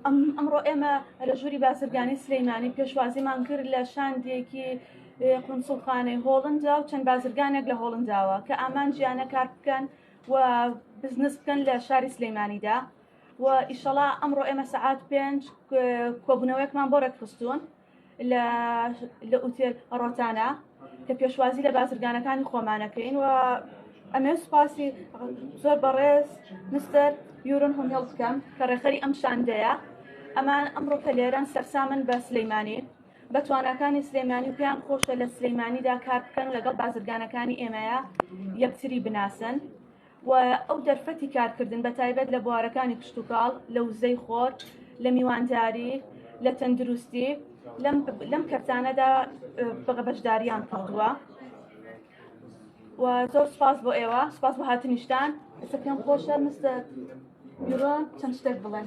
ئەمڕۆ ئێمە لە ژووری بازرگانی سلێمانی پێشوازیمان کرد لە شاندێکی کونسوڵخانەی هۆڵەندا و چەند بازرگانێک لە هۆڵەنداوە کە ئامانجیانە کار بکەن و بزنس بکەن لە شاری سلێمانیدا و ئیشەڵا ئەمڕۆ ئێمە سەعات 5 کۆبوونەوەیەکمان بۆ ڕێکخستوون لە ئوتێل ڕۆتانە کە پێشوازی لە بازرگانەکانی خۆمانەکەین و ئەمێ سوپاسی زۆر بەڕێز مستەر یورن هۆمێڵ بکەم کە ڕێخەری ئەم شاندەیە. ئەمان ئەمڕۆ کە لێرەن سەرسامن بە سلێمانی بە توانەکانی سلێمانی و پێیان خۆشە لە سلێمانیدا کار بکەن و لەگەڵ بازرگانەکانی ئێمەیە یەکتری بناسن و ئەو دەرفەتی کارکردن بە تایبەت لە بوارەکانی کشتتوکاڵ لە وزەی خۆر لە میوانداری لە تەندروستی لەم کەرتانەدا بەشداریان کردووە و زۆر سپاس بۆ ئێوە سپاس بۆ هاتنیشتان. ئێستا پێم خۆشە مستەر یورۆن چەند شتێک بڵێن.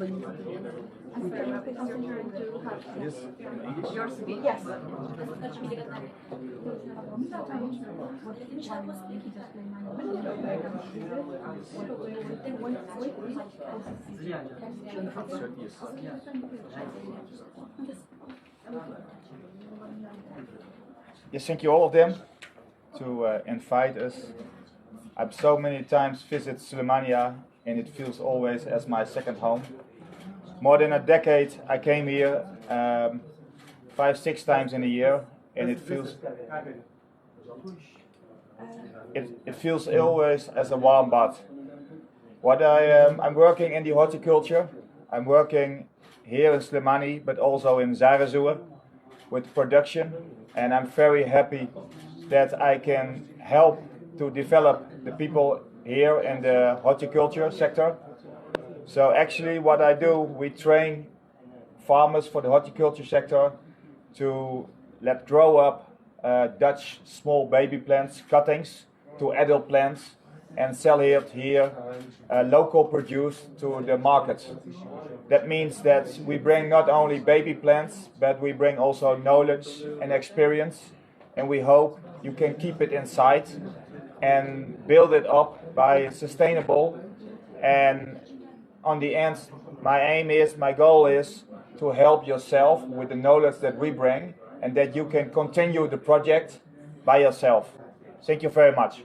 Yes, thank you all of them to invite us. I've so many times visited Sulemania and it feels always as my second home. More than a decade I came here 5-6 times in a year and it feels always as a warm bath. I'm working in the horticulture. I'm working here in Slimani but also in Zarezoer with production, and I'm very happy that I can help to develop the people here in the horticulture sector. So actually what I do, we train farmers for the horticulture sector to let grow up Dutch small baby plants, cuttings, to adult plants and sell it here local produce to the markets. That means that we bring not only baby plants, but we bring also knowledge and experience, and we hope you can keep it inside and build it up by sustainable. And on the end, my goal is to help yourself with the knowledge that we bring and that you can continue the project by yourself. Thank you very much.